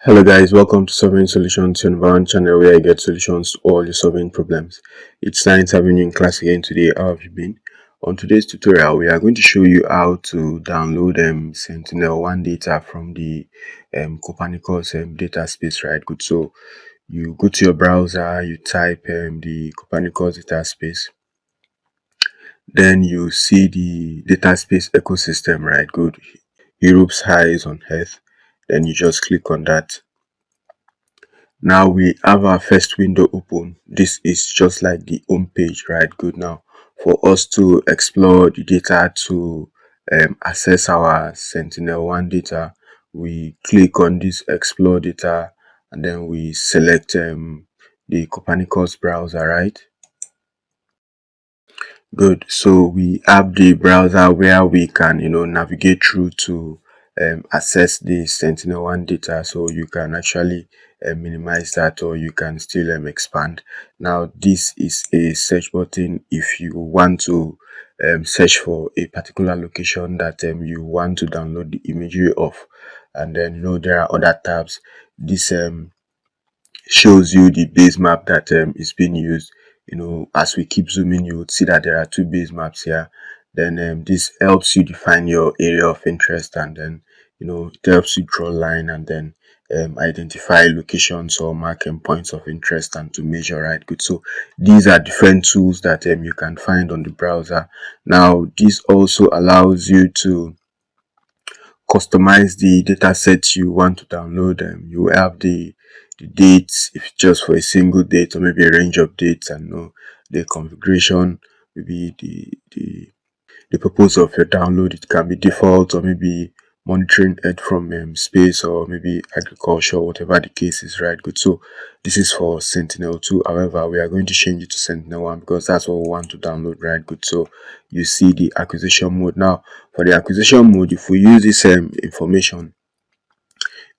Hello guys, welcome to Solving Solutions, your number one channel where I get solutions to all your solving problems. It's nice having you in class again today. How have you been? On today's tutorial, we are going to show you how to download Sentinel-1 data from the Copernicus data space, right? Good. So you go to your browser, you type the Copernicus data space, then you see the data space ecosystem, right? Good. Europe's highs on Earth. Then you just click on that. Now we have our first window open. This is just like the home page, right? Good. Now for us to explore the data to access our Sentinel-1 data, we click on this explore data and then we select the Copernicus browser, right? Good. So we have the browser where we can, navigate through to access the Sentinel-1 data. So you can actually minimize that, or you can still expand. Now this is a search button if you want to search for a particular location that you want to download the imagery of. And then there are other tabs. This shows you the base map that is being used. As we keep zooming, you would see that there are two base maps here. Then this helps you define your area of interest, and then it helps you draw line and then identify locations or mark points of interest and to measure, right? Good. So these are different tools that you can find on the browser. Now this also allows you to customize the data set you want to download. You have the dates, if just for a single date or maybe a range of dates, and the configuration, maybe the purpose of your download. It can be default or maybe monitoring it from space or maybe agriculture, whatever the case is, right? Good. So this is for Sentinel-2. However, we are going to change it to Sentinel-1 because that's what we want to download, right? Good. So you see the acquisition mode. Now for the acquisition mode, if we use this information,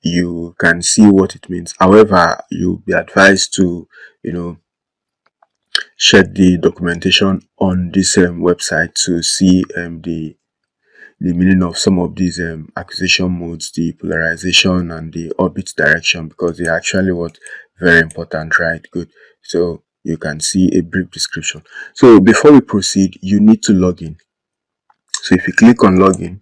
you can see what it means. However, you'll be advised to check the documentation on this website to see the meaning of some of these acquisition modes, the polarization and the orbit direction, because they are actually what very important, right? Good. So you can see a brief description. So before we proceed, you need to log in. So if you click on login,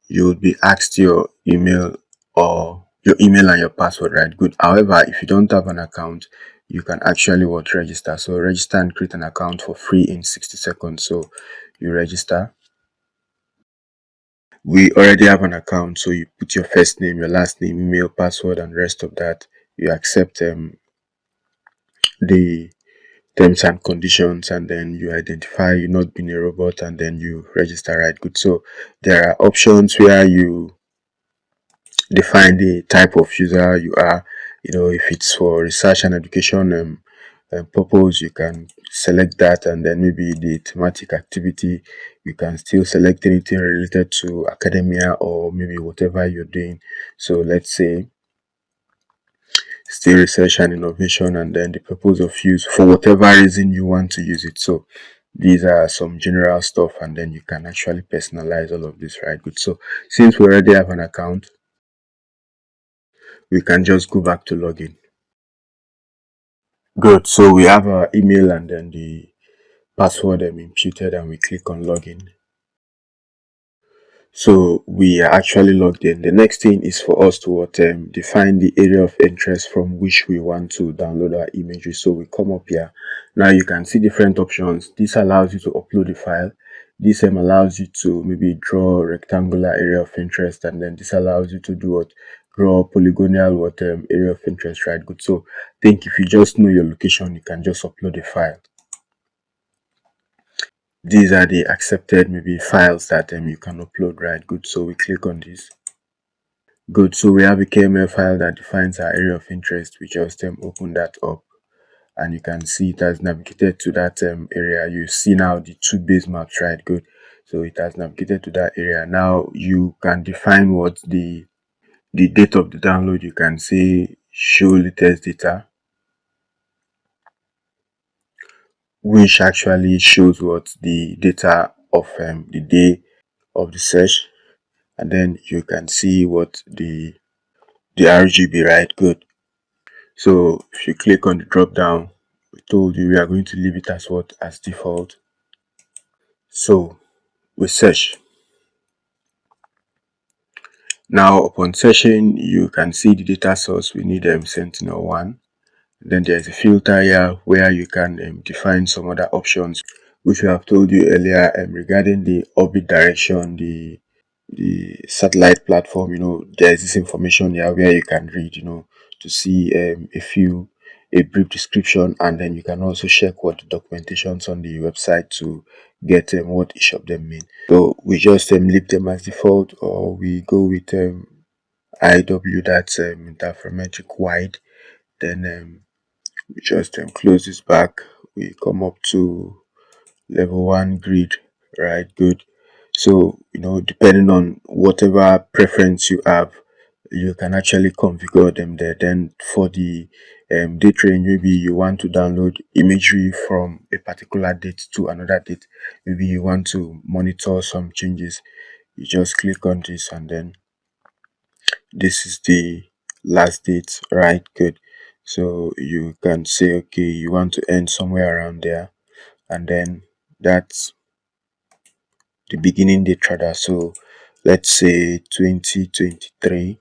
you will be asked your email and your password, right? Good. However, if you don't have an account, you can actually register. So register and create an account for free in 60 seconds. So you register. We already have an account, so you put your first name, your last name, email, password, and rest of that. You accept the terms and conditions, and then you identify you not being a robot, and then you register, right? Good. So there are options where you define the type of user you are. If it's for research and education purpose, you can select that, and then maybe the thematic activity, you can still select anything related to academia or maybe whatever you're doing. So let's say still research and innovation, and then the purpose of use for whatever reason you want to use it. So these are some general stuff, and then you can actually personalize all of this, right? Good. So since we already have an account, we can just go back to login. Good. So we have our email and then the password imputed, and we click on login. So we are actually logged in. The next thing is for us to define the area of interest from which we want to download our imagery. So we come up here. Now you can see different options. This allows you to upload a file. This allows you to maybe draw a rectangular area of interest, and then this allows you to do what? Draw polygonal area of interest, right? Good. So I think if you just know your location, you can just upload a file. These are the accepted maybe files that you can upload, right? Good. So we click on this. Good. So we have a KML file that defines our area of interest. We just open that up, and you can see it has navigated to that area. You see now the two base maps, right? Good. So it has navigated to that area. Now you can define what the date of the download. You can say show latest data, which actually shows what the data of the day of the search, and then you can see what the the RGB, right? Good. So if you click on the drop down, we told you we are going to leave it as what? As default. So we search. Now upon searching, you can see the data source. We need Sentinel-1. Then there's a filter here where you can define some other options, which we have told you earlier regarding the orbit direction, the satellite platform. There's this information here where you can read, to see a brief description, and then you can also check what the documentations on the website to get what each of them mean. So we just leave them as default, or we go with IW, that's interferometric wide. Then we just close this back. We come up to level 1 grid, right? Good. So depending on whatever preference you have, you can actually configure them there. Then for the date range, maybe you want to download imagery from a particular date to another date. Maybe you want to monitor some changes. You just click on this, and then this is the last date, right? Good. So you can say, okay, you want to end somewhere around there, and then that's the beginning date rather. So let's say 2023,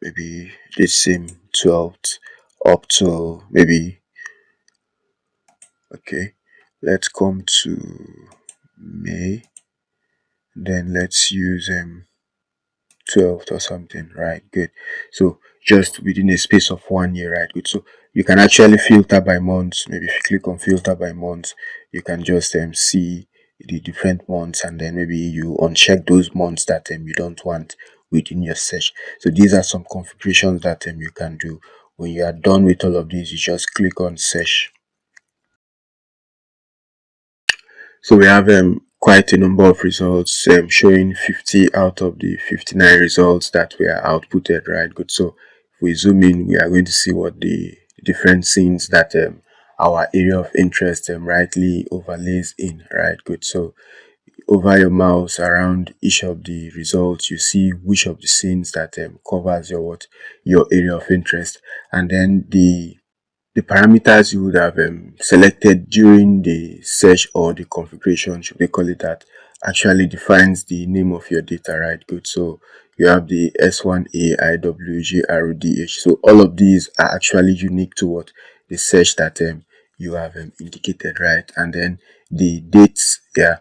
maybe the same 12th up to maybe, okay, let's come to May, then let's use 12th or something, right? Good. So just within a space of 1 year, right? Good. So you can actually filter by months. Maybe if you click on filter by months, you can just see the different months, and then maybe you uncheck those months that you don't want within your search. So these are some configurations that you can do. When you are done with all of these, you just click on search. So we have quite a number of results showing 50 out of the 59 results that were outputted, right? Good. So if we zoom in, we are going to see what the different scenes that our area of interest rightly overlays in, right? Good. So over your mouse around each of the results, you see which of the scenes that covers your area of interest, and then the parameters you would have selected during the search or the configuration, should we call it that, actually defines the name of your data, right? Good. So you have the S1A, IWG, RODH. So all of these are actually unique to what the search that you have indicated, right? And then the dates, yeah,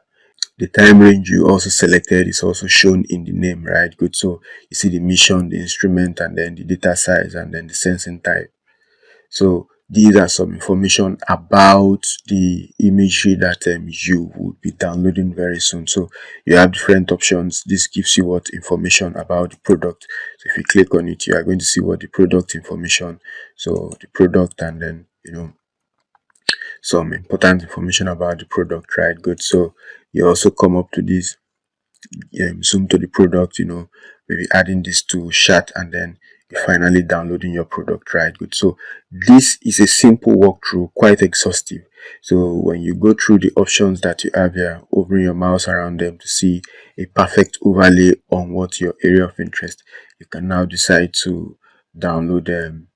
the time range you also selected is also shown in the name, right? Good. So you see the mission, the instrument, and then the data size, and then the sensing type. So these are some information about the imagery that you will be downloading very soon. So you have different options. This gives you what information about the product. So if you click on it, you are going to see what the product information. So the product, and then some important information about the product, right? Good. So you also come up to this zoom to the product, maybe adding this to chat, and then you finally downloading your product, right? Good. So this is a simple walkthrough, quite exhaustive. So when you go through the options that you have here, hovering your mouse around them to see a perfect overlay on what your area of interest, you can now decide to download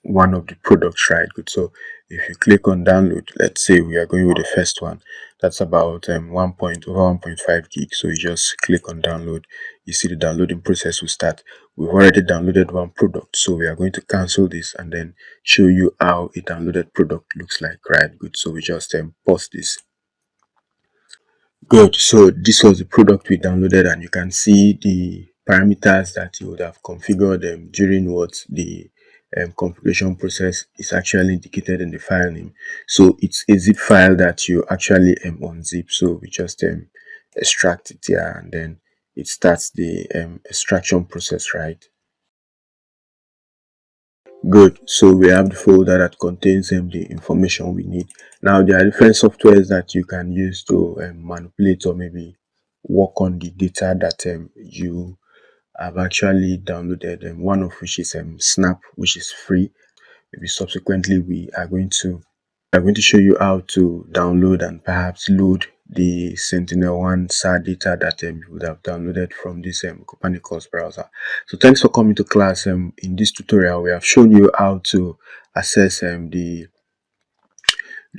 one of the products, right? Good. So if you click on download, let's say we are going with the first one, that's about 1.5 gig. So you just click on download, you see the downloading process will start. We've already downloaded one product, so we are going to cancel this and then show you how a downloaded product looks like, right? Good. So we just pause this. Good. So this was the product we downloaded, and you can see the parameters that you would have configured during what the configuration process is actually indicated in the file name. So it's a zip file that you actually unzip. So we just extract it here, and then it starts the extraction process, right? Good. So we have the folder that contains the information we need. Now there are different softwares that you can use to manipulate or maybe work on the data that you have actually downloaded. One of which is Snap, which is free. Maybe subsequently we are going to show you how to download and perhaps load the Sentinel-1 SAR data that you would have downloaded from this Copernicus browser. So thanks for coming to class. In this tutorial, we have shown you how to access the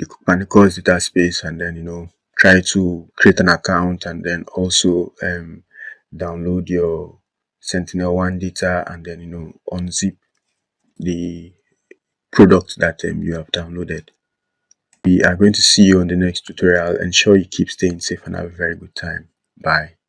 Copernicus data space, and then try to create an account, and then also download your Sentinel-1 data, and then unzip the product that you have downloaded. We are going to see you on the next tutorial. Ensure you keep staying safe and have a very good time. Bye.